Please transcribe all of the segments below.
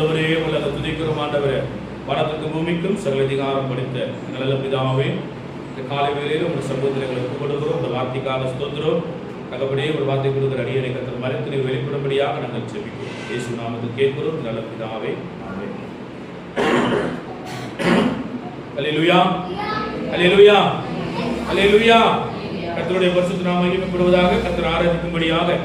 உள்ளவரே உலக துதிக்கிறோம் ஆண்டவரே. வானத்துக்கும் பூமிக்கும் சகல அதிகாரம் படைத்த நல்ல பிதாவே, இந்த காலை வேளையில் உங்கள் சமூகத்தில் எங்களை ஒப்புக் கொடுக்கிறோம். இந்த வார்த்தைக்காக ஸ்தோத்திரம். தகப்படியே ஒரு வார்த்தை கொடுக்கிற அடியனை கர்த்தர் மறைத்து நீர் வெளிப்படும்படியாக நாங்கள் ஜெபிக்கிறோம். இயேசு நாமத்தில் கேட்கிறோம் நல்ல பிதாவே, ஆமென். அல்லேலூயா, அல்லேலூயா, அல்லேலூயா. கர்த்தருடைய பரிசுத்த நாமம் மகிமைப்படுவதாக. கர்த்தர் ஆராதிக்கும்படியாக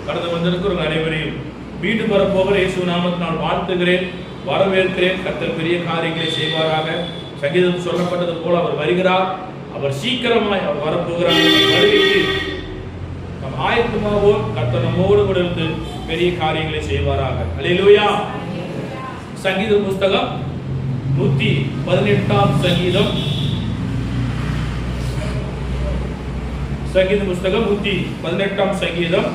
கடந்து வந்திருக்கிற அனைவரையும் மீண்டும் வரப்போகிற இயேசு நாமத்தினால் வாழ்த்துகிறேன், வரவேற்கிறேன். கர்த்தர் பெரிய காரியங்களை செய்வாராக. சங்கீதம் சொல்லப்பட்டது போல அவர் வருகிறார், அவர் சீக்கிரமாய் அவர் வரப்போகிறார். வருகைக்கு நம் ஆயத்தமாவோம். கர்த்தர் நம்மோடு கூட இருந்து பெரிய காரியங்களை செய்வாராக. அல்லேலூயா. சங்கீத புஸ்தகம் 118ஆம் சங்கீதம். சங்கீத புஸ்தகம் 118ஆம் சங்கீதம்,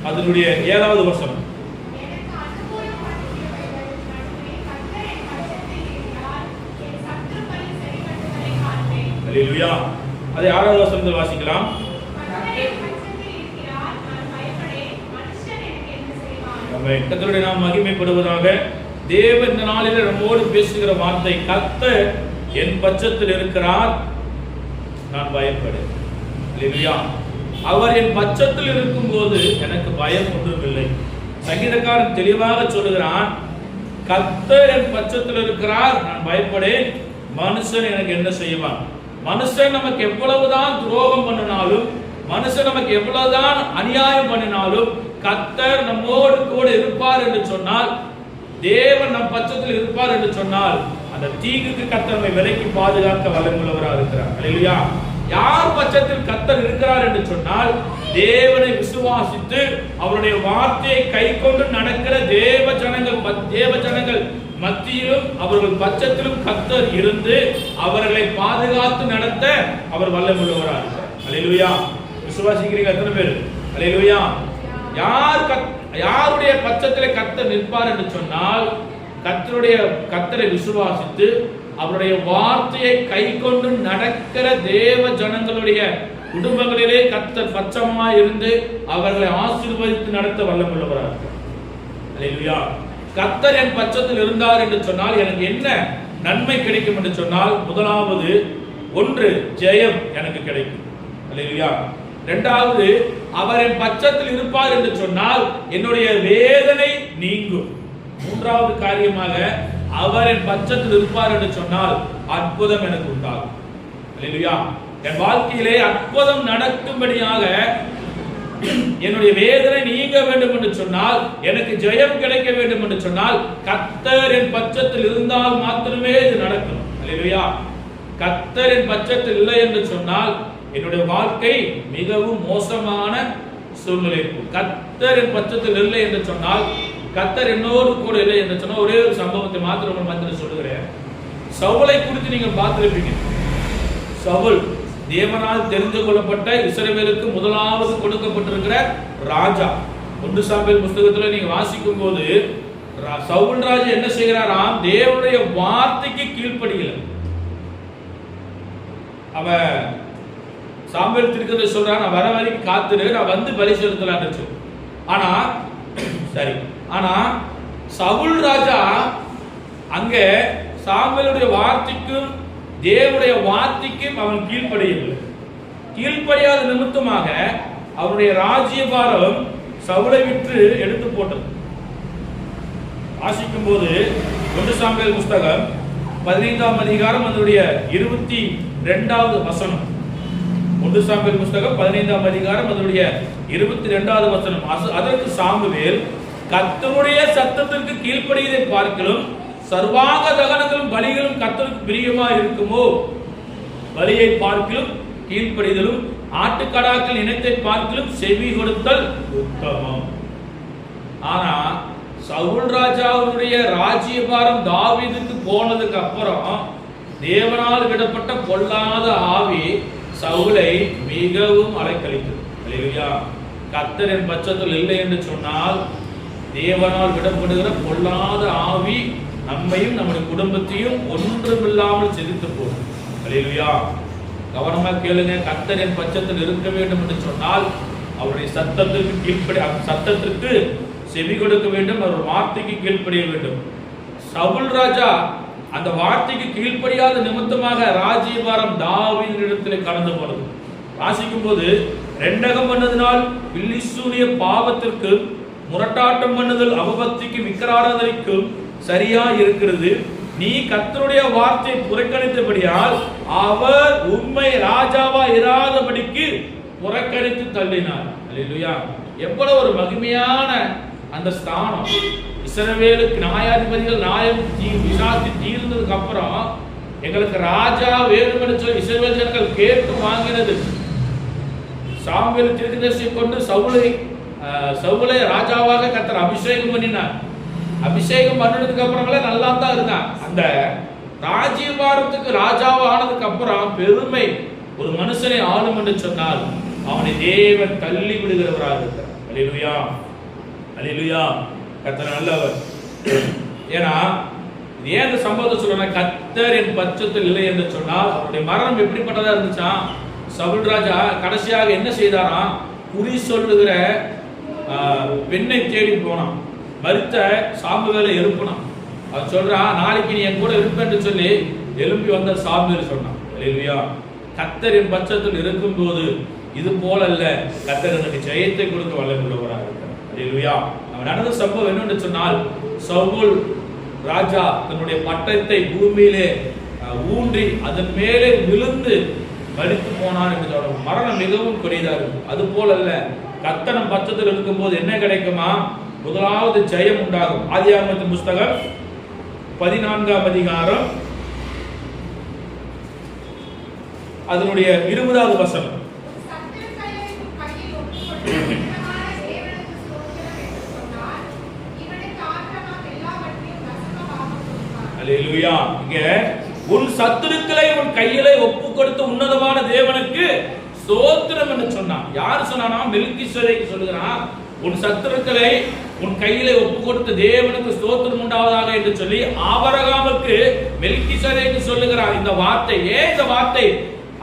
அதனுடைய 7வது வசனம். அல்லேலூயா. அதை 6வது வசனத்தில் வாசிக்கலாம். கர்த்தருடைய நாமம் மகிமைப்படுவதாக. தேவன் இந்த நாளில் நம்மோடு பேசுகிற வார்த்தை, கர்த்தர் என் பட்சத்தில் இருக்கிறார், நான் பயப்படேன். அல்லேலூயா. அவர் என் பட்சத்தில் இருக்கும் போது எனக்கு பயம் ஒன்றும் இல்லை. சங்கீதக்காரன் தெளிவாக சொல்லுகிறான், கர்த்தர் என் பட்சத்தில் இருக்கிறார், நான் பயப்படேன். மனுஷன் எனக்கு என்ன செய்வான்? மனுஷன் நமக்கு எவ்வளவுதான் துரோகம் பண்ணினாலும், மனுஷன் நமக்கு எவ்வளவுதான் அநியாயம் பண்ணினாலும், கர்த்தர் நம்மோடு கூட இருப்பார் என்று சொன்னால், தேவன் நம் பட்சத்தில் இருப்பார் என்று சொன்னால், அந்த தீங்குக்கு கர்த்தர் நம்மை விலக்கி பாதுகாக்க வல்லமையுள்ளவராக இருக்கிறார். அல்லேலூயா. யார் பட்சத்தில் கர்த்தர் இருக்கிறார் என்று சொன்னால், தேவனை விசுவாசித்து அவருடைய வார்த்தையை கை கொண்டு நடக்கிற தேவ ஜனங்கள் மத்தியிலும் அவர்கள் பட்சத்திலும் கர்த்தர் இருந்து அவர்களை பாதுகாத்து நடத்த அவர் வல்லமையுள்ளவராக இருக்கிறார். அல்லேலூயா. விசுவாசிக்கிறீங்க எத்தனை பேர்? அல்லேலூயா. யாருடைய பட்சத்திலே கர்த்தர் நிற்பார் என்று சொன்னால், கர்த்தரை விசுவாசித்து அவருடைய வார்த்தையை கை கொண்டு நடக்கிற தேவ ஜனங்களுடைய குடும்பங்களிலே கர்த்தர் பட்சமாய் இருந்து அவர்களை ஆசீர்வதித்து நடத்த வல்லமையுள்ளவராக இருக்கிறார். அல்லேலூயா. கர்த்தர் என் பட்சத்தில் இருந்தார் என்று சொன்னால் எனக்கு என்ன நன்மை கிடைக்கும் என்று சொன்னால், முதலாவது, 1, ஜெயம் எனக்கு கிடைக்கும். அல்லேலூயா. 2வது, அவர் என் பட்சத்தில் இருப்பார் என்று சொன்னால் என்னுடைய வேதனை நீங்கும். 3வது காரியமாக, அவர் என் பட்சத்தில் இருப்பார் என்று சொன்னால் அற்புதம் எனக்கு உண்டாகும். அல்லேலூயா. என் வாழ்க்கையிலே அற்புதம் நடக்கும்படியாக என்னுடைய வேதனை நீங்க வேண்டும் என்று சொன்னால், எனக்கு ஜெயம் கிடைக்க வேண்டும் என்று சொன்னால், கர்த்தர் என் பட்சத்தில் இருந்தால் மாத்திரமே இது நடக்கும். அல்லேலூயா. கர்த்தர் என் பட்சத்தில் இல்லை என்று சொன்னால் என்னுடைய வாழ்க்கை மிகவும் மோசமான சூழ்நிலை. கர்த்தர் என் பட்சத்தில் இல்லை என்று சொன்னால், கர்த்தர் என்னோடு கூட இல்லை என்று சொன்னால், ஒரே ஒரு சம்பவத்தை மாத்திரம் மத்தியில் சொல்லுகிறேன். சவுலை குறித்து நீங்க பார்த்திருப்பீங்க. சவுல் தேவனால் தெரிந்து கொள்ளப்பட்ட இஸ்ரவேலுக்கு முதலாவது கொடுக்கப்பட்டிருக்கிற ராஜா. 1 சாமுவேல் புத்தகத்தில் நீங்க வாசிக்கும் போது சவுல் ராஜா என்ன செய்கிறாராம்? தேவனுடைய வார்த்தைக்கு கீழ்ப்படியல. அவ சாமுவேல் தீர்க்கதரிசி சொல்றான், நான் வர வரைக்கும் காத்துரு, நான் வந்து பலி செலுத்தலான்னு சொல்லி. ஆனா சரி, ஆனா சவுல் ராஜா அங்க சாமுவேலுடைய வார்த்தைக்கும் தேவனுடைய வார்த்தைக்கும் அவன் கீழ்ப்படியவில்லை. கீழ்ப்படியாத நிமித்தமாக அவருடைய ராஜ்யபாரம் சவுலை விட்டு எடுத்து போட்டது. வாசிக்கும் போது 1 சாமுவேல் புத்தகம் 15ஆம் அதிகாரம் அதனுடைய 22வது வசனம். 1 சாமுவேல் புத்தகம் 15ஆம் அதிகாரம் அதனுடைய 22வது வசனம். அதற்கு சாமுவேல், கர்த்தருடைய சத்தத்திற்கு கீழ்ப்படியதை பார்க்கலும் சர்வாங்க தகனங்களும் பலிகளும் கர்த்தருக்கு பிரியமா இருக்குமோ? பலியை பார்க்கலும் கீழ்ப்படிதலும் ஆட்டுக்கடாக்கள் இனத்தை பார்க்கலும் செவி கொடுத்தல் உத்தமம். ஆனா சவுல் ராஜாவுடைய ராஜ்யபாரம் தாவீதுக்கு போனதுக்கு அப்புறம் தேவனால் விடப்பட்ட பொல்லாத ஆவி சவுலை மிகவும் அலைக்கழித்தது. அல்லேலூயா. கர்த்தர் என் பட்சத்தில் இல்லை என்று சொன்னால், தேவனால் விடப்படுகிற பொல்லாத ஆவி நம்மையும் நம்முடைய குடும்பத்தையும் ஒன்றுமில்லாமல் செதுத்து போகும். அல்லேலூயா. கவனமா கேளுங்க. கர்த்தர் என் பட்சத்தில் இருக்க வேண்டும் என்று சொன்னால் அவருடைய சத்தத்திற்கு கீழ்ப்படி, சத்தத்திற்கு செவி கொடுக்க வேண்டும், அவர் வார்த்தைக்கு கீழ்ப்படிய வேண்டும். சவுல் ராஜா அந்த வார்த்தைக்கு கீழ்ப்படியாத நிமித்தமாக ராஜ்யபாரம் தாவீதினிடத்தில் கடந்து போனது. வாசிக்கும் போது ரெண்டகம் பண்ணதினால் பில்லிசூனிய பாவத்திற்கு, முரட்டாட்டம் பண்ணுதல் அவபக்திக்கு, விக்கிராராதனைக்கு சரியா இருக்கிறது. நீ கர்த்தருடைய வார்த்தையை புறக்கணித்தபடியால் அவர் உண்மை ராஜாவா இராதபடிக்கு புறக்கணித்து தள்ளினார். அல்லேலூயா! எவ்வளவு ஒரு மகிமையான அந்த ஸ்தானம். இஸ்ரவேலுக்கு நியாயாதிபதிகள் நியாயம் விசாரித்து தீர்ந்ததுக்கு அப்புறம் எங்களுக்கு ராஜா வேணும்னு சொல்லி இஸ்ரவேல் ஜனங்கள் கேட்டு வாங்கினது. சாமுவேல் தீர்க்கதரிசியை கொண்டு சவுலை ராஜாவாக கர்த்தர் அபிஷேகம் பண்ணினார். அபிஷேகம் பண்ணினதுக்கு அப்புறங்களே நல்லா தான் இருந்தான். அந்த ராஜ்யபாரத்துக்கு ராஜாவா ஆனதுக்கு அப்புறம் பெருமை ஒரு மனுஷனை ஆளும் என்று சொன்னால் அவனை தேவன் தள்ளி விடுகிறவராக இருக்கிறார். அல்லேலூயா! அல்லேலூயா! கர்த்தர் நல்லவர். ஏன்னா ஏன் இந்த சம்பவத்தை சொல்றேன், கர்த்தர் என் பட்சத்தில் இல்லை என்று சொன்னால் அவருடைய மரணம் எப்படிப்பட்டதா இருந்துச்சா? சவுல் ராஜா கடைசியாக என்ன செய்தாராம்? குறி சொல்லுகிற பெண்ணை தேடி போனான். மரித்த சாமுவேலை எழுப்பினான். அவன் சொல்றான், நாளைக்கு நீ என் கூட இருப்பேன்னு சொல்லி எழுப்பி வந்த சாமுவேல் சொன்னான். அல்லேலூயா! கர்த்தர் என் பட்சத்தில் இருக்கும் போது இது போல அல்ல, கர்த்தர் எனக்கு ஜெயத்தை கொடுக்க வல்லமையுள்ளவராக இருக்கிறார். அல்லேலூயா! அவன் நடந்த சம்பவம் என்னன்னு சொன்னால், சவுல் ராஜா தன்னுடைய பட்டத்தை பூமியிலே ஊன்றி அதன் மேலே விழுந்து மரித்து போனான் என்று சொல்றான். மரணம் மிகவும் கொடியதா இருக்கும். அது போல அல்ல, கர்த்தர் பட்சத்தில் இருக்கும் போது என்ன கிடைக்குமா? முதலாவது ஜெயம் உண்டாகும். ஆதியாகமத்தின் புஸ்தகம் 14ஆம் அதிகாரம் அதனுடைய 20வது வசனம். அல்லேலூயா! இங்க உன் சத்துருக்களை உன் கையிலே ஒப்பு கொடுத்த உன்னதமான தேவனுக்கு ஸ்தோத்திரம் என்று சொன்னான். யார் சொன்னானா? மெல்கிசேதேக்கு சொல்லுகிறான், உன் சத்துருக்களை உன் கையிலே ஒப்பு கொடுத்த தேவனுக்கு ஸ்தோத்திரம் உண்டாவதாக என்று சொல்லி ஆபிரகாமுக்கு மெல்கிசேதேக்கு சொல்லுகிறார் இந்த வார்த்தை. ஏன் இந்த வார்த்தை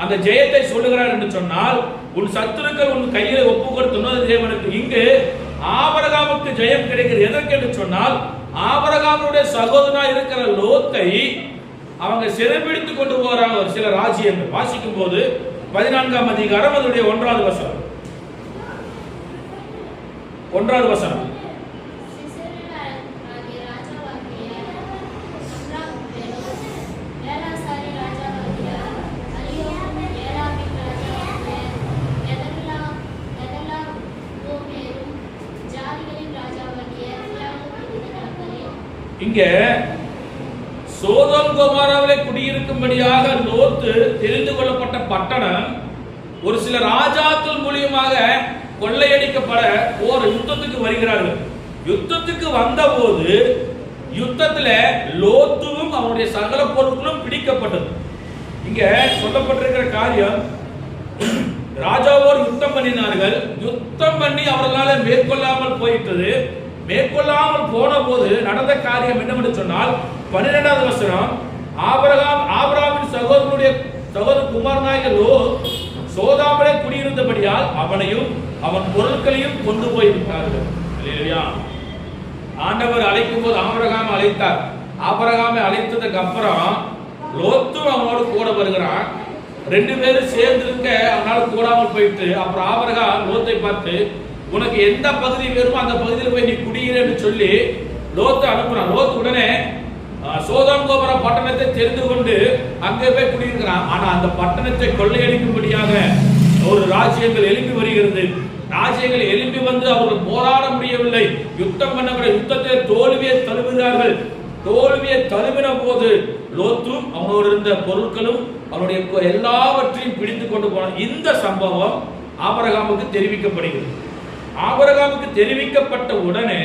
அந்த ஜெயத்தை சொல்லுகிறார் என்று சொன்னால், உன் சத்துருக்கள் உன் கையிலே ஒப்பு கொடுத்த உன்னத தேவனுக்கு. இங்கு ஆபிரகாமுக்கு ஜெயம் கிடைக்கிறது எதற்கு என்று சொன்னால், ஆபிரகாமுடைய சகோதரனா இருக்கிற லோத்தை அவங்க சிறைபிடித்துக் கொண்டு போறாங்க ஒரு சில ராஜ்யங்கள். வாசிக்கும் போது 14ஆம் அதிகாரம் அதனுடைய 1வது வசனம். 1வது வசனம். இங்க சோதோம் கொமோராவிலே குடியிருக்கும்படியாக லோத்து தெரிந்து கொள்ளப்பட்ட பட்டணம் ஒரு சில ராஜாக்கள் மூலியமாக கொள்ளையடிக்கப்பட போர் யுத்தத்துக்கு வருகிறார்கள். யுத்தத்துக்கு வந்தபோது யுத்தத்தில் லோத்துவும் அவனுடைய சகல பொருட்களும் பிடிக்கப்பட்டது. இங்க சொல்லப்பட்டிருக்கிற காரியம், ராஜாவோடு யுத்தம் பண்ணினார்கள். யுத்தம் பண்ணி அவர்களால் மேற்கொள்ளாமல் போயிட்டது. மேற்கொள்ளாமல் போன போது நடந்த காரியம் என்னவென்று சொன்னால், 12வது வசனம், ஆபிரகாமின் சகோதர குமாரனாகிய லோத் சோதோமிலே குடியிருந்தபடியால் அவனையும் அவன் பொருட்களையும் கொண்டு போய் விட்டார்கள். அல்லேலூயா! ஆண்டவர் அழைக்கும் போது ஆபிரகாமை அழைத்தார். ஆபிரகாமை அழைத்ததுக்கு அப்புறம் லோத்தும் அவனோடு கூட வருகிறான். 2 பேரும் சேர்ந்து இருக்க அவனால கூடாமல் போயிட்டு, அப்புறம் ஆபிரகாம் லோத்தை பார்த்து, உனக்கு எந்த பகுதி வேணுமோ அந்த பகுதியில் போய் நீ குடியிருன்னு சொல்லி லோத்தை அனுப்புறான். லோத் உடனே சோதோம் கொமோரா பட்டணத்தை தெரிந்து கொண்டு அங்கே போய் குடியிருக்கிறான். ஆனா அந்த பட்டணத்தை கொள்ளையடிக்கும்படியாக ஒரு ராஜ்யங்கள் எழுப்பி வருகிறது. ராஜ்யங்கள் எழுப்பி வந்து அவர்கள் போராட முடியவில்லை. யுத்தம் பண்ண யுத்தத்தை தோல்வியை தழுவுகிறார்கள். தோல்வியை தழுவின போது லோத்தும் அவனோடு இருந்த பொருட்களும் அவனுடைய எல்லாவற்றையும் பிடித்து கொண்டு போன இந்த சம்பவம் ஆபிரகாமுக்கு தெரிவிக்கப்படுகிறது. ஆபிரகாமுக்கு தெரிவிக்கப்பட்ட உடனே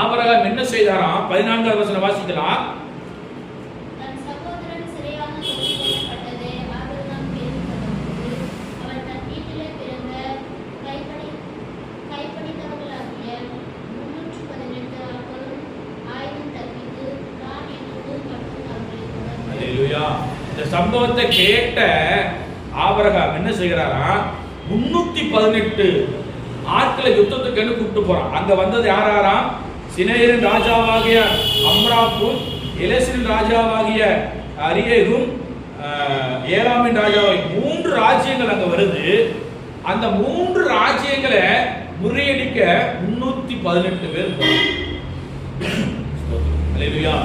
ஆபிரகாம் என்ன செய்தாராம்? 14வது வசனம் வாசிக்கலாம். இந்த சம்பவத்தை கேட்ட ஆபிரகாம் என்ன செய்கிறாரா? 318 ஆட்களை யுத்தத்துக்கு கூப்பிட்டு போறான். அங்க வந்தது யாராராம்? சினையரின் ராஜாவாகிய அம்ராப்பும், எலெசின் ராஜாவாகிய அரியேகும், ஏலாமின் ராஜாவாகிய 3 ராஜ்யங்கள் அங்க வருது. அந்த 3 ராஜ்யங்களை முறியடிக்க 318 பேர். அல்லேலூயா.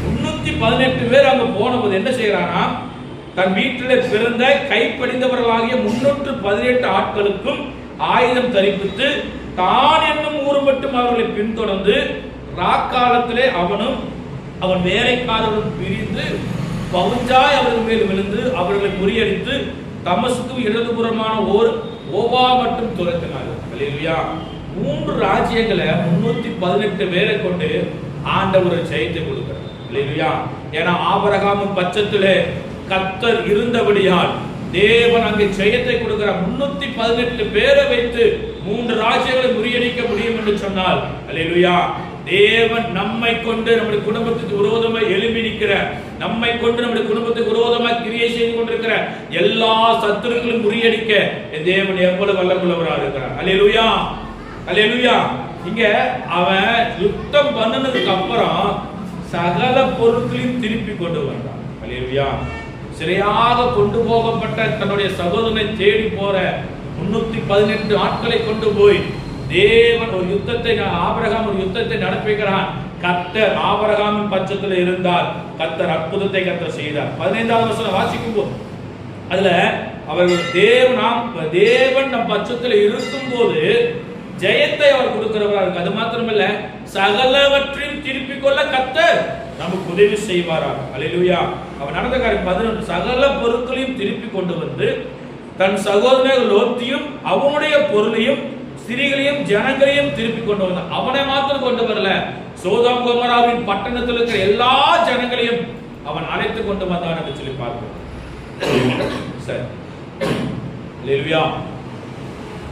318 பேர் அங்க போனபோது என்ன செய்யறானா, தன் வீட்டிலே பிறந்த கைப்படிந்தவர்களாகிய 318 ஆட்களுக்கும் ஆயுதம் தரிப்பித்து தான் என்னும் ஊர் மட்டும் அவர்களை பின்தொடர்ந்து ராக்காலத்திலே அவனும் அவன் வேலைக்காரரும் பிரிந்து பவுஞ்சாய் அவர்கள் மேல் விழுந்து அவர்களை முறியடித்து தமஸ்கு இடதுபுறமான ஓவா மட்டும் துரத்தினார்கள். அல்லேலூயா. 3 ராஜ்யங்களை 318 பேரை கொண்டு ஆண்டவர் ஜெயத்தை கொடுக்கிறார். அல்லேலூயா. ஏன்னா ஆபிரகாமின் பட்சத்திலே கர்த்தர் இருந்தபடியால் தேவன் அங்கே ஜெயத்தை கொடுக்கிறார். 318 பேரை வைத்து 3 ராஜ்யங்களை முறியடிக்க முடியும் என்று சொன்னால், அல்லேலூயா, தேவன் நம்மை கொண்டு நம்முடைய குடும்பத்துக்கு விரோதமாக எழும்பி நிற்கிற, நம்மை கொண்டு நம்முடைய குடும்பத்துக்கு விரோதமாக கிரியை செய்து கொண்டிருக்கிற எல்லா சத்துருக்களும் முறியடிக்க தேவன் எவ்வளவு வல்லமுள்ளவராக இருக்கிறார். அல்லேலூயா, அல்லேலூயா. இங்க அவன் யுத்தம் பண்ணனதுக்கு அப்புறம் சகல பொருட்களையும் திருப்பி கொண்டு வந்தான். அல்லேலூயா. சிறையாக கொண்டு போகப்பட்ட தன்னுடைய சகோதரனை தேடி போற 318 ஆட்களை கொண்டு போய் தேவன் ஒரு யுத்தத்தை, ஆபிரகாம் ஒரு யுத்தத்தை நடப்பிக்கிறான். கர்த்தர் ஆபிரகாமின் பட்சத்தில் இருந்தால் கர்த்தர் அற்புதத்தை கர்த்தர் செய்தார். 15வது வசனம் வாசிக்கும் போது அதுல அவர்கள் தேவன் நம் பட்சத்தில் இருக்கும் போது ஜெயத்தை அவர் கொடுக்கிறவராக இருக்கு. அது மாத்திரமல்ல, சகலவற்றையும் திருப்பிக் கொள்ள கர்த்தர் நமக்கு உதவி செய்வாராக. அல்லேலூயா. அவன் நடந்த காரியம் 11, சகல பொருட்களையும் திருப்பி கொண்டு வந்து தன் சகோதரர் லோத்தையும் அவனுடைய பொருளையும் ஸ்திரீகளையும் ஜனங்களையும் திருப்பி கொண்டு வந்தான். அவனை மாத்திரம் கொண்டு வரல, சோதோம் கொமோராவின் பட்டணத்தில் இருக்கிற எல்லா ஜனங்களையும் அவன் அழைத்து கொண்டு வந்தான் என்று சொல்லி பார்க்கிறோம். சரி, அல்லேலூயா,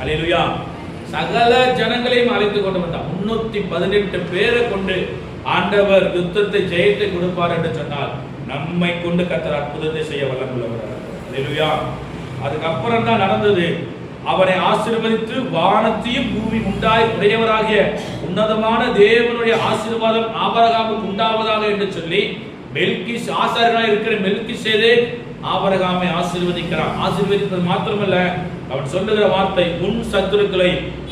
அல்லேலூயா. சகல ஜனங்களையும் அழைத்து கொண்டு வந்தான். 318 பேரை கொண்டு ஆண்டவர் யுத்தத்தை ஜெயத்தை கொடுப்பார் என்று சொன்னால் நம்மை கொண்டு கர்த்தர் அற்புதத்தை செய்ய வல்லமுள்ளவர். அல்லேலூயா. அதுக்கப்புறம் தான் நடந்தது, அவனை ஆசீர்வதித்து வானத்தையும் பூமி உண்டாய் உடையவராகிய உன்னதமான தேவனுடைய ஆசீர்வாதம் ஆபிரகாமுக்கு உண்டாவதாக என்று சொல்லி ஆசாரியனாய் இருக்கிற மெல்கிசேதேக் ஆபிரகாமை ஆசீர்வதிக்கிறான். ஆசீர்வதிப்பது மாத்திரமல்ல, அவன் சொல்லுகிற வார்த்தை, உன் சத்துருக்களை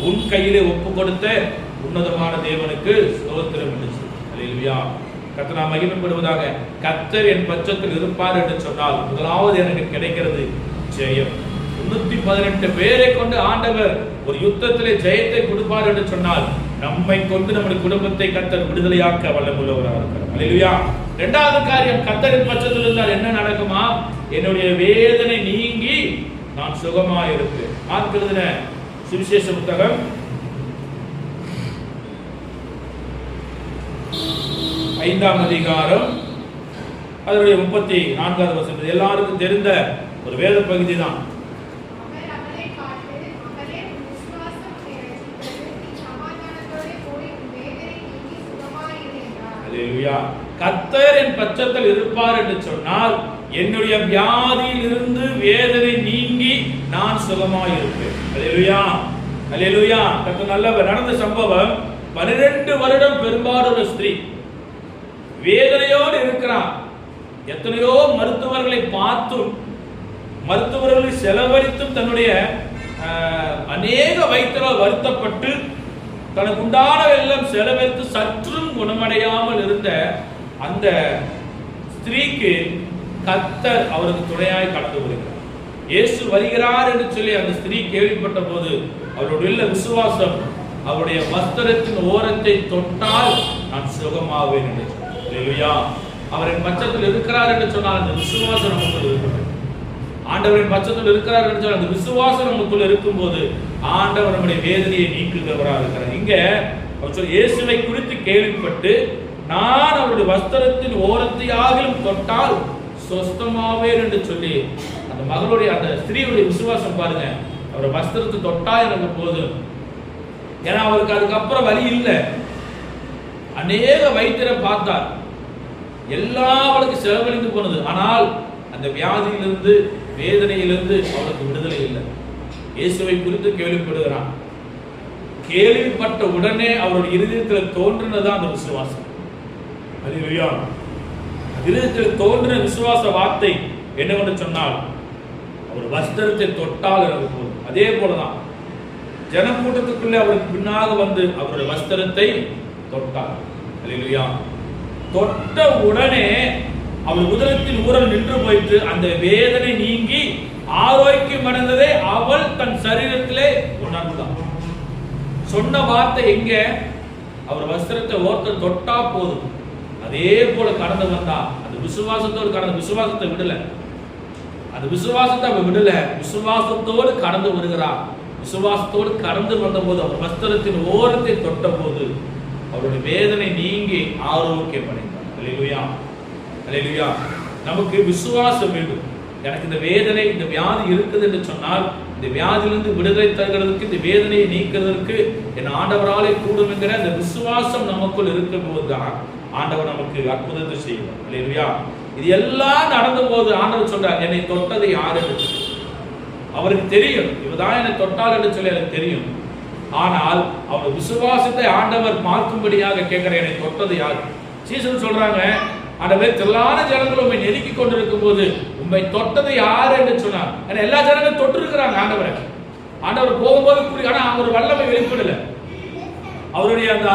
உன் கையிலே ஒப்பு கொடுத்த உன்னதமான தேவனுக்கு ஸ்தோத்திரம் என்று சொல்லி. அல்லேலூயா. கர்த்தர் நாம் மகிமைப்படுவதாக. கர்த்தர் என் பட்சத்தில் இருப்பார் என்று சொன்னால் முதலாவது எனக்கு கிடைக்கிறது ஜெயம். 318 பேரை கொண்டு ஆண்டவர் ஒரு யுத்தத்திலே ஜெயத்தை கொடுப்பார் என்று சொன்னால் நம்மை கொண்டு நம்முடைய குடும்பத்தை கர்த்தர் விடுதலையாக்க வல்லமுள்ளவராக இருக்கிறார். அல்லேலூயா. இரண்டாவது காரியம், கர்த்தரின் பட்சத்தில் இருந்தால் என்ன நடக்குமா? என்னுடைய வேதனை நீங்கி நான் சுகமாக இருப்பேன். ஆதிகாம சுவிசேஷ புத்தகம் 5ஆம் அதிகாரம் அதனுடைய 34வது வசனம் எல்லாருக்கும் தெரிந்த ஒரு வேத பகுதி தான். அல்லேலூயா. கர்த்தர் என் பட்சத்தில் இருப்பார் என்று சொன்னால் என்னுடைய வியாதியில் இருந்து வேதனை நீங்கி நான் சுகமாய் இருப்பேன். அல்லேலூயா, அல்லேலூயா. கர்த்தர் நல்லவர். நடந்த சம்பவம், 12 வருடம் பெரும்பாலான ஸ்திரீ வேதனையோடு இருக்கிறார். எத்தனையோ மருத்துவர்களை பார்த்தும் மருத்துவர்களை செலவழித்தும் தன்னுடைய அநேக வைத்தியரால் வருத்தப்பட்டு தனக்கு உண்டான எல்லாம் செலவழித்து சற்றும் குணமடையாமல் இருந்த அந்த ஸ்திரீக்கு கர்த்தர் அவருக்கு துணையாய் கடந்து வருகிறார். இயேசு வருகிறார் என்று சொல்லி அந்த ஸ்திரீ கேள்விப்பட்ட போது அவருடைய விசுவாசம், அவருடைய வஸ்திரத்தின் ஓரத்தை தொட்டால் நான் சுகமாவேன் என்று சொன்னார். அல்லேலூயா. அவரின் பட்சத்தில் இருக்கிறார் என்று சொன்னால் அந்த விசுவாசம் நமக்குள் இருக்கிறது. ஆண்டவரின் பட்சத்தில் இருக்கிறார் என்று சொன்னால் அந்த விசுவாசம் நமக்குள் இருக்கும்போது ஆண்டவர் நம்முடைய வேதனையை நீக்குகிறவராக இருக்கிறார். இங்க அவர் சொல்ல, இயேசுவை குறித்து கேள்விப்பட்டு நான் அவருடைய வஸ்திரத்தின் ஓரத்தையாகிலும் தொட்டால் சொஸ்தமாவேன் என்று சொல்லி அந்த மகளுடைய அந்த ஸ்திரீயுடைய விசுவாசம் பாருங்க. அவருடைய வஸ்திரத்தை தொட்டா எனக்கு போதும். ஏன்னா அவருக்கு அதுக்கப்புறம் வழி இல்லை. அநேக வைத்தியரை பார்த்தார், எல்லாவளுக்கு செலவழிந்து போனது. ஆனால் அந்த வியாதியிலிருந்து வேதனையிலிருந்து அவளுக்கு விடுதலை இல்லை. இயேசுவை குறித்து கேள்விப்படுகிறான். கேள்விப்பட்ட உடனே அவருடைய இருதயத்தில் தோன்றினதான் அந்த விசுவாசம். அல்லேலூயா. இருதயத்தில் தோன்றின விசுவாச வார்த்தை என்னவென்று சொன்னால், அவர் வஸ்திரத்தை தொட்டால் எனக்கு போதும். அதே போலதான் ஜனக்கூட்டத்துக்குள்ளே அவருக்கு பின்னாக வந்து அவருடைய வஸ்திரத்தை தொட்டார். அல்லேலூயா. தொட்ட உடனே அவள் உதரத்தில் ஊரல் நின்று போயிட்டு அந்த வேதனை நீங்கி ஆரோக்கியம் அடைந்ததை அவள் தன் சரீரத்திலே உணர்ந்தான். சொன்ன வார்த்தை எங்க? அவர் வஸ்திரத்தை ஓர்த்த தொட்டா போதும். அதே போல கடந்து வந்தா. அந்த விசுவாசத்தோடு கடந்த, விசுவாசத்தை விடல, அந்த விசுவாசத்தை அவ விடல, விசுவாசத்தோடு கடந்து வருகிறார். விசுவாசத்தோடு கடந்து வந்த போது அவர் வஸ்திரத்தின் ஓரத்தை தொட்ட போது அவருடைய வேதனை நீங்கி ஆரோக்கியம் அடைந்தார். அல்லேலூயா. அல்லேலூயா. நமக்கு விசுவாசம் வேண்டும். எனக்கு இந்த வேதனை, இந்த வியாதி இருக்குது என்று சொன்னால், இந்த வியாதியிலிருந்து விடுதலை தருகிறதுக்கு, இந்த வேதனையை நீக்கிறதுக்கு என் ஆண்டவராலே கூடும் என்கிற அந்த விசுவாசம் நமக்குள் இருக்கும் போதுதான் ஆண்டவர் நமக்கு அற்புதத்தை செய்வார். அல்லேலூயா. இது எல்லாம் நடந்த போது ஆண்டவர் சொல்றார், என்னை தொட்டது யாரு? அவருக்கு தெரியும், இவதான் என்னை தொட்டால் என்று சொல்லி எனக்கு தெரியும். ஆனால் அவர் விசுவாசத்தை ஆண்டவர் பார்க்கும்படியாக கேட்கிற, என்னை தொட்டது யார்? சீசன் சொல்றாங்க, ஆண்டவரே திரளான ஜனங்கள் உண்மை நெருக்கி கொண்டிருக்கும் போது உண்மை தொட்டது யாரு என்று சொன்னார். ஏன்னா எல்லா ஜனங்களும் தொட்டு இருக்கிறாங்க ஆண்டவரை. ஆண்டவர் போகும்போது கூடி, ஆனா அவர் வல்லமை வெளிப்படல, அவருடைய அந்த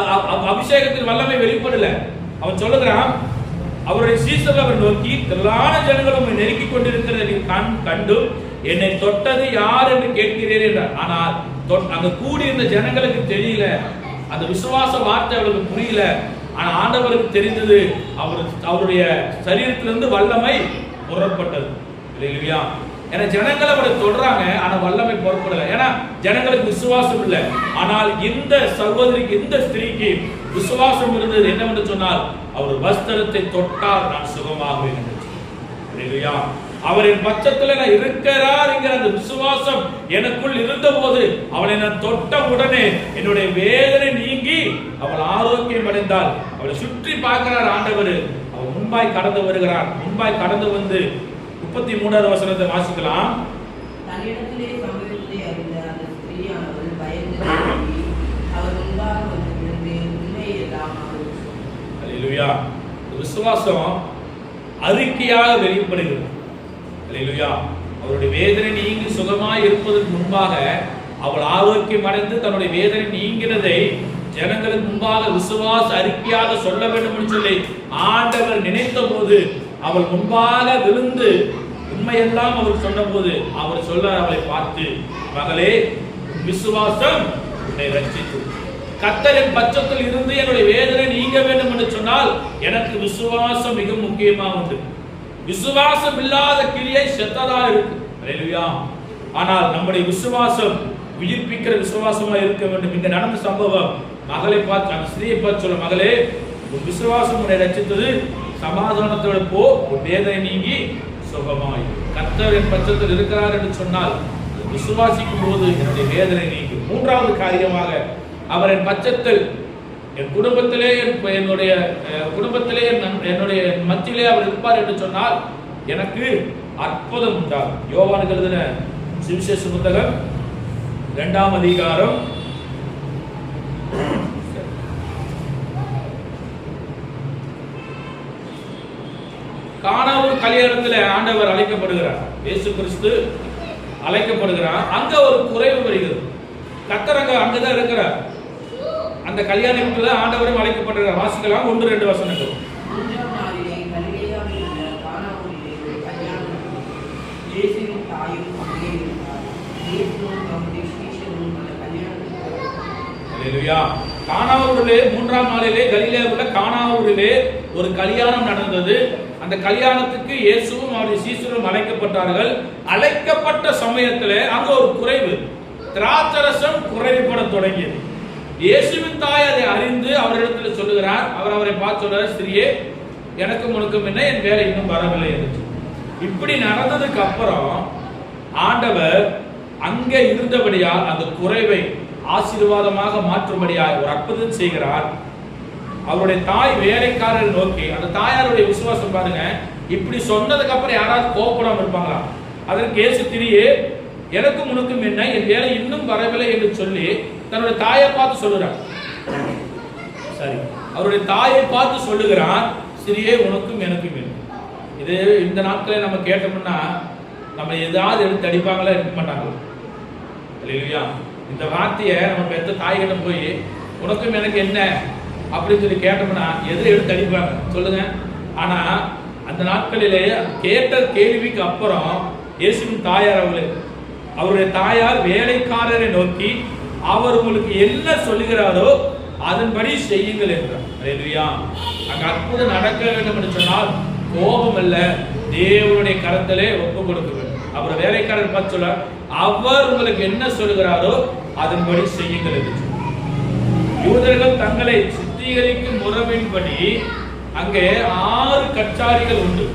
அபிஷேகத்தின் வல்லமை வெளிப்படல. அவன் சொல்லுகிறான், அவருடைய சீசன் அவர் நோக்கி, திரளான ஜனங்கள் உண்மை நெருக்கி கொண்டிருக்கிறது கண்டு என்னை தொட்டது யார் என்று கேட்கிறீர்கள் என்றார். ஆனால் அங்க கூடியிருந்த ஜனங்களுக்கு தெரியல, அந்த விசுவாச வார்த்தை அவர்களுக்கு புரியல. ஆனா ஆண்டவருக்கு தெரிந்தது, அவருடைய சரீரத்திலிருந்து வல்லமை புறப்பட்டது. இல்லையா? ஏன்னா ஜனங்கள் அவரை தொடறாங்க, ஆனா வல்லமை புறப்படல. ஏன்னா ஜனங்களுக்கு விசுவாசம் இல்லை. ஆனால் இந்த சகோதரிக்கு, இந்த ஸ்திரீக்கு விசுவாசம் இருந்தது. என்னவென்று சொன்னால், அவர் வஸ்திரத்தை தொட்டால் நான் சுகமாகுவேன் என்று. இல்லையா? அவரின் பட்சத்தில் நான் இருக்கிறார் என்கிற அந்த விசுவாசம் எனக்குள் இருந்த போது அவளை நான் தொட்ட உடனே என்னுடைய வேதனை நீங்கி அவள் ஆரோக்கியம் அடைந்தாள். அவளை சுற்றி பார்க்கிறார் ஆண்டவர். அவள் முன்பாய் கடந்து வருகிறார். முன்பாய் கடந்து வந்து 33வது வசனத்தை வாசிக்கலாம். தன்னிடத்திலே சம்பவித்ததை அறிந்த அந்த ஸ்திரீயானவள் பயந்து அவர் முன்பாக வந்து விழுந்து உண்மையெல்லாம் அவளுக்கு சொன்னாள். அல்லேலூயா. விசுவாசம் அறிக்கையாக வெளிப்படுகிறது. அல்லேலூயா. அவருடைய வேதனை நீங்கி சுகமாய் இருப்பதற்கு முன்பாக அவள் ஆரோக்கியம் அடைந்து தன்னுடைய வேதனை நீங்கினதை ஜனங்களுக்கு முன்பாக விசுவாச அறிக்கையாக சொல்ல வேண்டும் என்று சொல்லி ஆண்டவர் நினைத்த போது அவள் முன்பாக விழுந்து உண்மையெல்லாம் அவர் சொன்ன போது அவர் சொல்றார், அவளை பார்த்து, மகளே, விசுவாசம் உன்னை ரட்சித்து. கர்த்தரின் பட்சத்தில் இருந்து என்னுடைய வேதனை நீங்க வேண்டும் என்று சொன்னால் எனக்கு விசுவாசம் மிக முக்கியமாக உண்டு. விசுவாசம் இல்லாத கிரியை செத்ததா இருக்கு. அல்லேலூயா. ஆனால் நம்முடைய விசுவாசம் உயிர்ப்பிக்கிற விசுவாசமா இருக்க வேண்டும். இங்க நடந்த சம்பவம், மகளை பார்த்து, அந்த ஸ்திரீயை பார்த்து சொல்ல, மகளே, உன் விசுவாசம் உன்னை ரட்சித்தது, சமாதானத்தோட போ, உன் வேதனை நீங்கி சுகமாய். கர்த்தரின் பட்சத்தில் இருக்கிறார் என்று சொன்னால் விசுவாசிக்கும் போது என்னுடைய வேதனை நீங்கும். மூன்றாவது காரியமாக, அவரின் பட்சத்தில் என் குடும்பத்திலே, என்னுடைய குடும்பத்திலே, என்னுடைய மத்தியிலே அவர் இருப்பார் என்று சொன்னால் எனக்கு அற்புதம் உண்டாகும். யோவானுக்கு எழுதின சுவிசேஷ புத்தகம் 2ஆம் அதிகாரம் கானாவூர் கல்யாணத்தில் ஆண்டவர் அழைக்கப்படுகிறார். இயேசு கிறிஸ்து அழைக்கப்படுகிறார். அங்க ஒரு குறைவு வருகிறது. கர்த்தர் அங்கதான் இருக்கிறார். அந்த கல்யாண வீட்டுல ஆண்டவரும் அழைக்கப்படுகிறார். வாசிக்கலாம் 1-2 வசனங்கள். 3ஆம் நாளிலே கலிலேயாவில் உள்ள கானாவூரிலே ஒரு கல்யாணம் நடந்தது. இயேசுவின் தாயும் அங்கே இருந்தார். இயேசுவும் தம்முடைய சீஷர்களும் அந்த கல்யாணத்துக்கு போனார்கள். அல்லேலூயா. கானாவூரிலே 3ஆம் நாளிலே கலிலேயாவில் உள்ள கானாவூரிலே ஒரு கல்யாணம் நடந்தது. அந்த கல்யாணத்துக்கு இயேசுவும் அவருடைய சீஷர்களும் அழைக்கப்பட்டார்கள். அழைக்கப்பட்ட சமயத்திலே அங்க ஒரு குறைவு, திராட்சரசம் குறைவுபட தொடங்கியது. இயேசுவின் தாய் அதை அறிந்து அவரிடத்தில் சொல்லுகிறார். அவர் அவரை பார்த்து சொல்றார், ஸ்திரியே, எனக்கும் உனக்கும் என்ன, என் வேலை இன்னும் வரவில்லை என்று. இப்படி நடந்ததுக்கு அப்புறம் ஆண்டவர் அங்கே இருந்தபடியால் அந்த குறைவை ஆசீர்வாதமாக மாற்றும்படியால் ஒரு அற்புதம் செய்கிறார். அவருடைய தாய் வேலைக்காரரை நோக்கி, அந்த தாயாருடைய விசுவாசம் பாருங்க. இப்படி சொன்னதுக்கு அப்புறம் யாராவது கோபப்படாம இருப்பாங்களா? அதற்கு இயேசு, திரியே, எனக்கும் உனக்கும் என்ன, என் வேலை இன்னும் வரவில்லை என்று சொல்லி தன்னுடைய தாயை பார்த்து சொல்லுறார். சரி, அவருடைய தாயை பார்த்து சொல்லுகிறார், சிறியே உனக்கும் எனக்கும் வேணும். இது இந்த நாட்களே நம்ம கேட்டோம்னா நம்ம ஏதாவது எடுத்து அடிப்பாங்களா, இருக்க மாட்டாங்க இல்லையா? இந்த வார்த்தையை நம்ம பெற்ற தாய்கிட்ட போய் உனக்கும் எனக்கு என்ன அப்படின்னு சொல்லி கேட்டோம்னா எதிர எடுத்து அடிப்பாங்க சொல்லுங்க. ஆனா அந்த நாட்களிலே கேட்ட கேள்விக்கு அப்புறம் இயேசுவின் தாயார் அவருடைய தாயார் வேலைக்காரரை நோக்கி அவர் உங்களுக்கு என்ன சொல்லுகிறாரோ அதன்படி செய்யுங்கள் என்றார். அல்லேலூயா. அங்க அற்புதம் நடக்க வேண்டும் என்று சொன்னால் கோபம் அல்ல, தேவனுடைய கரத்திலே ஒப்பு கொடுக்க வேண்டும். அவர் வேலைக்காரர் பார்த்து சொல்ல, அவர் உங்களுக்கு என்ன சொல்லுகிறாரோ அதன்படி செய்யுங்கள் என்று சொன்னார். யூதர்கள் தங்களை சித்தீகரிக்கும் முறையின்படி அங்கே 6 கச்சாரிகள் உண்டு.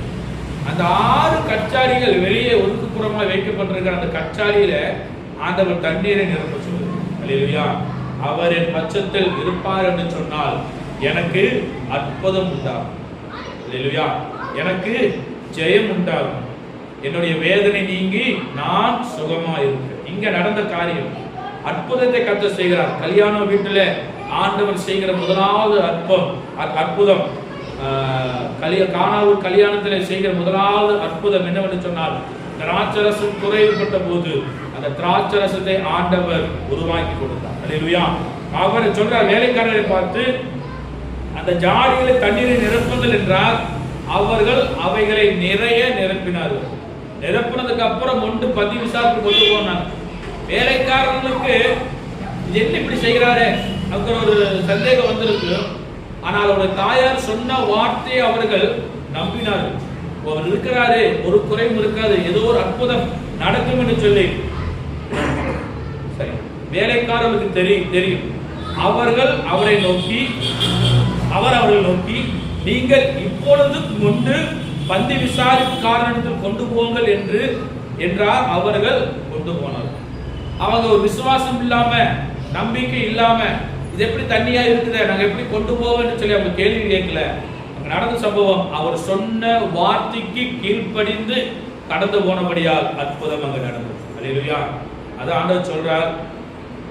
அந்த 6 கச்சாரிகள் வெளியே ஒதுக்குப்புறமாக வைக்கப்பட்டிருக்கிற அந்த கச்சாரியில ஆண்டவர் தண்ணீரை நிரப்ப சொல்லுவார். அல்லேலூயா. அவர் என் பட்சத்தில் இருப்பார் என்று சொன்னால் எனக்கு அற்புதம் உண்டாகும். அல்லேலூயா. எனக்கு ஜெயம் உண்டாகும். என்னுடைய வேதனை நீங்கி நான் சுகமா இருக்கிறேன். இங்க நடந்த காரியம் அற்புதத்தை கர்த்தர் செய்கிறார். கல்யாண வீட்டில் ஆண்டவர் செய்கிற முதலாவது அற்புதம் கானாவூர் கல்யாணத்தில் செய்கிற முதலாவது அற்புதம் என்னவென்று சொன்னால், திராட்சரசம் குறைவுபட்ட போது அந்த திராட்சரசத்தை ஆண்டவர் உருவாக்கி கொடுத்தார். அல்லேலூயா. அவர் சொல்றார் வேலைக்காரரை பார்த்து, அந்த ஜாடிகளை தண்ணீரை நிரப்புங்கள் என்றால் அவர்கள் அவைகளை நிறைய நிரப்பினார்கள். நிரப்பினதுக்கு அப்புறம் ஒன்று பதிவு விசாரித்து கொண்டு போனாங்க. வேலைக்காரர்களுக்கு என்ன இப்படி செய்கிறாரே அப்படிங்கிற ஒரு சந்தேகம் வந்திருக்கு. ஆனால் அவருடைய தாயார் சொன்ன வார்த்தையை அவர்கள் நம்பினார்கள். அவர் இருக்கிறாரு, ஒரு குறையும் இருக்காது, ஏதோ ஒரு அற்புதம் நடக்கும் என்று சொல்லி சரி வேலைக்காரர்களுக்கு தெரியும். அவர்கள் அவரை நோக்கி நீங்கள் இப்பொழுது கொண்டு பந்தி விசாரிப்புக்காரனிடத்தில் கொண்டு போங்கள் என்றார். அவர்கள் கொண்டு போனார்கள். அவங்க ஒரு விசுவாசம் இல்லாம, நம்பிக்கை இல்லாம, இது எப்படி தண்ணியா இருக்குது, நாங்க எப்படி கொண்டு போவோம்னு சொல்லி அவங்க கேள்வி கேட்கல. அங்க நடந்த சம்பவம், அவர் சொன்ன வார்த்தைக்கு கீழ்ப்படிந்து கடந்து போனபடியால் அற்புதம் அங்க நடந்தது. அல்லேலூயா. அது ஆண்டவர் சொல்றார்,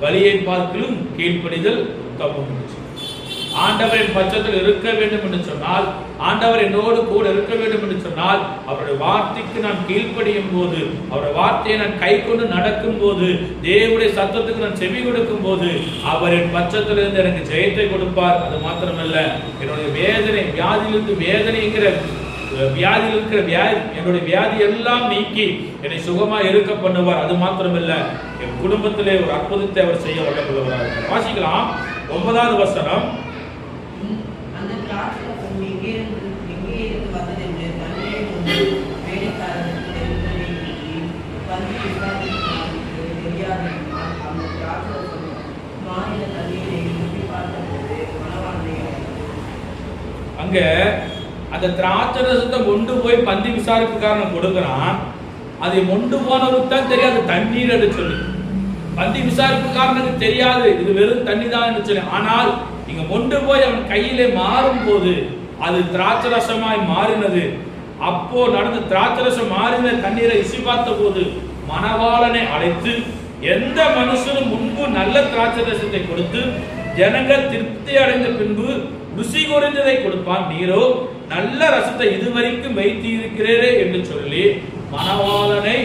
வலியை பார்க்கிலும் கீழ்ப்படிதல் உத்தமம். ஆண்டவரின் பட்சத்தில் இருக்க வேண்டும் என்று சொன்னால், ஆண்டவர் என்னோடு கூட இருக்க வேண்டும் என்று சொன்னால், அவருடைய வார்த்தைக்கு நான் கீழ்ப்படியும் போது, அவருடைய வார்த்தையை நான் கை கொண்டு நடக்கும் போது, தேவனுடைய சத்தத்துக்கு நான் செவி கொடுக்கும் போது, அவரின் பட்சத்திலிருந்து எனக்கு ஜெயத்தை கொடுப்பார். அது மாத்திரமல்ல, என்னுடைய வேதனை, வியாதியிலிருந்து வேதனைங்கிற வியாதியில் இருக்கிற என்னுடைய வியாதி எல்லாம் நீக்கி என்னை சுகமா இருக்க பண்ணுவார். அது மாத்திரமல்ல, என் குடும்பத்திலே ஒரு அற்புதத்தை அவர் செய்ய வல்லவராக. வாசிக்கலாம் 9வது வசனம். அந்த திராட்சரசம் எங்கே இருந்து வந்தது என்று தண்ணீரை கொண்டு வேலைக்காரருக்கு தெரிவித்து பந்தி விசாரிப்புக்கு தெரியாது. அந்த திராட்சரசம் மாநில தண்ணீரை சுற்றி பார்த்தபோது மணவாளனை அங்க அந்த திராட்சரசத்தை கொண்டு போய் பந்தி விசாரிப்புக்காரன் கொடுக்கிறான். அதை கொண்டு போனவருக்கு தான் தெரியாது தண்ணீர் என்று சொல்லி. பந்தி விசாரிப்புக்காரனுக்கு தெரியாது இது வெறும் தண்ணி தான் என்று சொல்லி. ஆனால் இங்க கொண்டு போய் அவன் கையிலே மாறும் போது அது திராட்சரசமாய் மாறினது. அப்போ நடந்த திராட்சரசம் மாறின தண்ணீரை இசி பார்த்த போது மணவாளனை அழைத்து, எந்த மனுஷனும் முன்பு நல்ல திராட்சரசத்தை கொடுத்து ஜனங்கள் திருப்தி அடைந்த பின்பு ருசி குறைந்ததை கொடுப்பான், நீரோ நல்ல ரசத்தை இதுவரைக்கும் வைத்து இருக்கிறீரே என்று சொல்லி மணவாளனை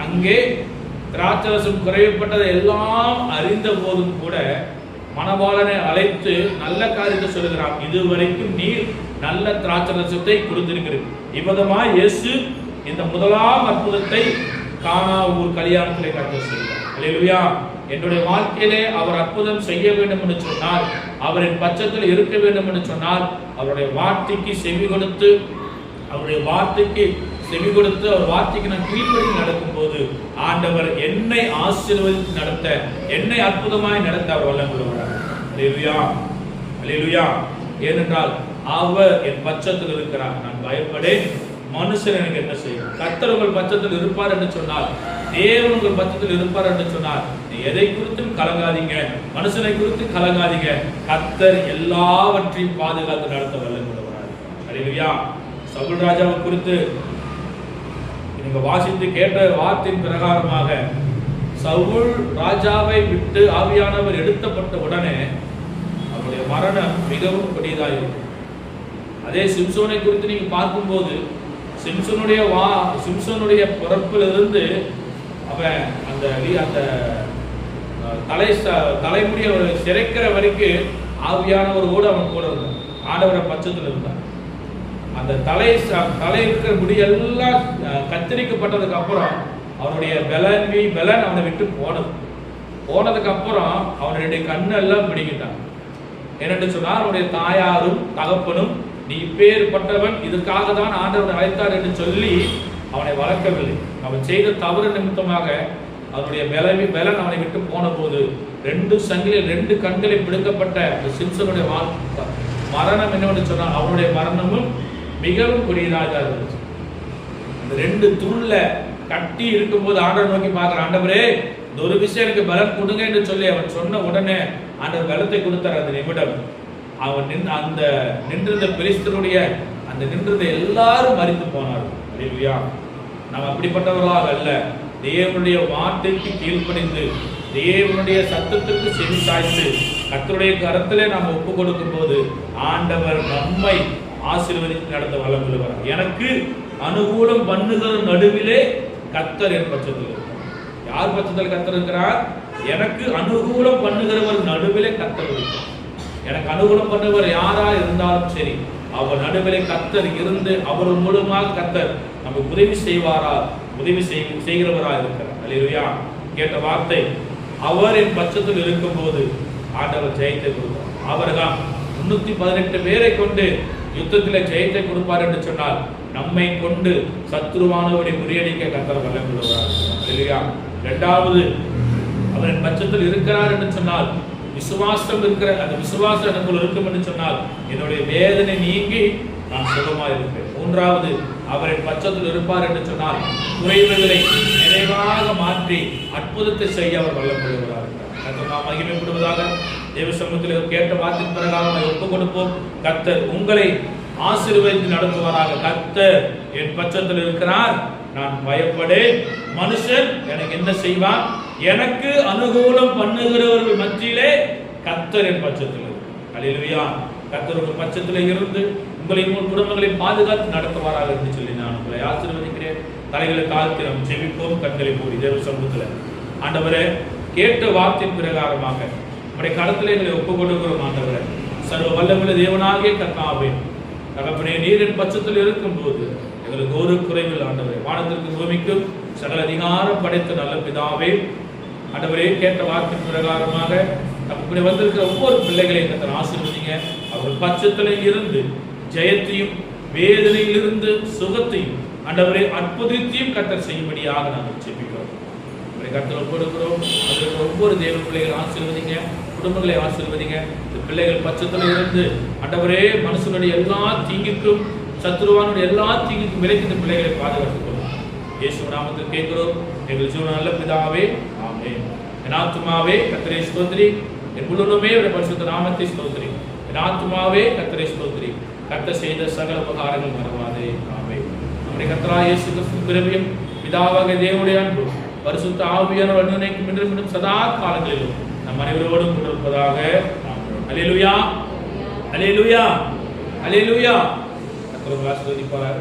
அங்கே திராட்சரசம் குறைவுபட்டதை எல்லாம் அறிந்த போதும் கூட மணவாளனை அழைத்து நல்ல காரியத்தை சொல்லுகிறான், இதுவரைக்கும் நீர் நல்ல திராட்சரசத்தை கொடுத்திருக்கிறீர். இவ்விதமாய் இயேசு இந்த முதலாம் அற்புதத்தை கானாவூர் கல்யாணத்திலே காட்ட செய்தார். அல்லேலூயா. என்னுடைய வாழ்க்கையிலே அவர் அற்புதம் செய்ய வேண்டும் என்று சொன்னால், அவரின் பட்சத்தில் இருக்க வேண்டும் என்று சொன்னால், அவருடைய வார்த்தைக்கு செவி கொடுத்து, அவர் வார்த்தைக்கு நான் கீழ்ப்படி நடக்கும் போது ஆண்டவர் என்னை ஆசீர்வதித்து நடத்த, என்னை அற்புதமாய் நடத்த அவர் வல்லமுள்ளவராக. அல்லேலூயா, அல்லேலூயா. ஏனென்றால் அவர் என் பட்சத்தில் இருக்கிறார், நான் பயப்படேன். மனுஷன் எனக்கு என்ன செய்யும்? கர்த்தர் உங்கள் பட்சத்தில் இருப்பார் என்று சொன்னால், தேவன் உங்கள் பட்சத்தில் இருப்பார் என்று சொன்னால், எதை குறித்தும் கலங்காதீங்க, மனுஷனை குறித்து கலங்காதீங்க. கர்த்தர் எல்லாவற்றையும் பாதுகாத்து நடத்த வல்லமுள்ளவராக. அல்லேலூயா. சவுல் ராஜாவை குறித்து நீங்க வாசித்து கேட்ட வார்த்தையின் பிரகாரமாக சவுல் ராஜாவை விட்டு ஆவியானவர் எடுத்தப்பட்ட உடனே அவருடைய மரணம் மிகவும் கொடியதாக இருக்கும். அதே சிம்சோனை குறித்து நீங்க பார்க்கும்போது சிம்சோனுடைய பிறப்பிலிருந்து அவன் அந்த தலைமுடியை சிறைக்கிற வரைக்கும் ஆவியானவரோடு அவன் கூட இருந்தான். ஆண்டவரை பட்சத்தில் இருந்தான். அந்த தலை இருக்கிற முடியெல்லாம் கத்தரிக்கப்பட்டதுக்கு அப்புறம் அவனுடைய பலன் அவனை விட்டு போனதுக்கு அப்புறம் அவனுடைய கண்ணெல்லாம் பிடிக்கிட்டான். என்னென்று சொன்னால் அவனுடைய தாயாரும் தகப்பனும் நீ இப்பேற்பட்டவன், இதற்காக தான் ஆண்டவர் அழைத்தார் என்று சொல்லி அவனை வளர்க்கவில்லை. அவன் செய்த தவறு நிமித்தமாக அவனுடைய பலன் அவனை விட்டு போன போது 2 கண்களை பிடுங்கப்பட்ட சிம்சனுடைய மரணம் என்னவென்று சொன்னால் அவனுடைய மரணமும் மிகவும் கொடியதாக இருந்துச்சு. அந்த 2 தூண்ல கட்டி இருக்கும்போது ஆண்டவர் நோக்கி பார்க்கிற, ஆண்டவரே இந்த ஒரு விஷயம் எனக்கு பலம் கொடுங்க என்று சொல்லி அவன் சொன்ன உடனே ஆண்டவர் பலத்தை கொடுத்தார். அந்த நிமிடம் அவன் நின்றிருந்த பெலிஸ்தருடைய அந்த நின்றத எல்லாரும் மறித்து போனார்கள். அல்லேலூயா. நாம் அப்படிப்பட்டவர்களாக அல்ல, தேவனுடைய வார்த்தைக்கு கீழ்ப்படிந்து தேவனுடைய சத்தத்துக்கு செவி சாய்த்து கர்த்தருடைய கரத்திலே நாம் ஒப்பு கொடுக்கும் போது ஆண்டவர் நம்மை ஆசீர்வதித்து நடத்த வளம் கொள்கிறார். எனக்கு அனுகூலம் பண்ணுகிற நடுவிலே கர்த்தர் என் பட்சத்தில் இருக்கிறார். யார் பட்சத்தில் கர்த்தர் இருக்கிறார்? எனக்கு அனுகூலம் பண்ணுகிறவர் நடுவிலே கர்த்தர் இருக்கிறார். எனக்கு அனுகூலம் பண்ணுவர் யாரா இருந்தாலும் சரி, அவர் நடுவிலே கர்த்தர் இருந்து அவர் மூலமாக கர்த்தர் நமக்கு உதவி செய்கிறவராக இருக்கிறார். அல்லேலூயா. கேட்ட வார்த்தை, அவர் என் பட்சத்தில் இருக்கும் போது ஆண்டவர் ஜெயத்தை கொடுப்பார். அவர்கள் 318 பேரை கொண்டு யுத்தத்தில் ஜெயத்தை கொடுப்பார் என்று சொன்னால் நம்மை கொண்டு சத்துருவானவரை முறியடிக்க கர்த்தர் வல்லமை உள்ளவராக இருக்கிறார். அல்லேலூயா. இரண்டாவது, அவர் என் பட்சத்தில் இருக்கிறார் என்று சொன்னால் விசுவாசம் இருக்கிற அந்த விசுவாசம் எனக்குள் இருக்கும் என்று சொன்னால் என்னுடைய வேதனை நீங்கி நான் சுகமாக இருப்பேன். மூன்றாவது, அவரின் பட்சத்தில் இருப்பார் என்று சொன்னால் குறைவுகளை நிறைவாக மாற்றி அற்புதத்தை செய்ய அவர் வல்லமையுள்ளவராக இருக்கிறார். நாம் மகிமைப்படுவதாக தேவ சமூகத்தில் கேட்ட வார்த்தையின் பிரகாரம் ஒப்புக் கொடுப்போம். கர்த்தர் உங்களை ஆசீர்வதித்து நடத்துவாராக. கர்த்தர் என் பட்சத்தில் இருக்கிறார், நான் பயப்படேன். மனுஷன் எனக்கு என்ன செய்வான்? எனக்கு அனுகூலம் பண்ணுகிறவர்கள் மத்தியிலே கர்த்தர் என் பட்சத்தில் இருக்கிறார். அல்லேலூயா. கர்த்தர் உங்கள் பட்சத்தில் இருந்து உங்களையும் உங்கள் குடும்பங்களை பாதுகாத்து நடத்துவாராக என்று சொல்லி நான் உங்களை ஆசீர்வதிக்கிறேன். தலைகளை தாழ்த்தி நாம் ஜெபிப்போம். கண்களை மூடி தேவ சமூகத்தில் ஆண்டவரே, கேட்ட வார்த்தையின் பிரகாரமாக நம்முடைய கடத்திலே எங்களை ஒப்புக் கொடுக்கிறோம். ஆண்டவரே, சர்வ வல்லமுள்ள தேவனாகிய கர்த்தாவே, தகப்பனே, நீர் என் பட்சத்தில் இருக்கும் போது எங்களுக்கு ஒரு குறைவில் ஆண்டவரே, வானத்திற்கு பூமிக்கும் சகல அதிகாரம் படைத்த நல்ல பிதாவே, ஆண்டவரே, கேட்ட வார்த்தையின் பிரகாரமாக அப்படி வந்திருக்கிற ஒவ்வொரு பிள்ளைகளையும் கர்த்தர் ஆசீர்வதிங்க. அவர்கள் பட்சத்தில் இருந்து ஜெயத்தையும் வேதனையிலிருந்து சுகத்தையும் ஆண்டவரே அற்புதத்தையும் கர்த்தர் செய்யும்படியாக நாங்கள் ஜெபிக்கிறோம். கர்த்தர் கொடுக்கிறோம். அதற்கு ஒவ்வொரு தேவ பிள்ளைகளை ஆசீர்வதிங்க, குடும்பங்களை ஆசீர்வதிங்க. இந்த பிள்ளைகள் பட்சத்தில் இருந்து ஆண்டவரே மனுஷனுடைய எல்லா தீங்குக்கும் சத்துருவானுடைய எல்லா தீங்குக்கும் விலக்கி இந்த பிள்ளைகளை பாதுகாத்துக் கொள்ளும். இயேசு நாமத்தில் கேட்கிறோம் எங்கள் ஜீவன நல்ல பிதாவே, ஆமென். என் ஆத்துமாவே கர்த்தரை ஸ்தோத்திரி, என் முழுவதுமே பரிசுத்த நாமத்தை ஸ்தோத்திரி. என் ஆத்துமாவே கர்த்தரை ஸ்தோத்திரி, கர்த்தர் செய்த சகல உபகாரங்கள் மறவாதே, ஆமென். நம்முடைய கர்த்தராகிய இயேசு கிறிஸ்துவின் கிருபையும் பிதாவாகிய தேவனுடைய அன்பும் பரிசுத்த ஆவியானவர் அன்னைக்கும் இன்றும் சதா காலங்களிலும் நம் அனைவரோடும் கொண்டிருப்பதாக. அல்லேலூயா, அல்லேலூயா, அல்லேலூயா. கர்த்தர் உங்களை ஆசீர்வதிப்பாராக.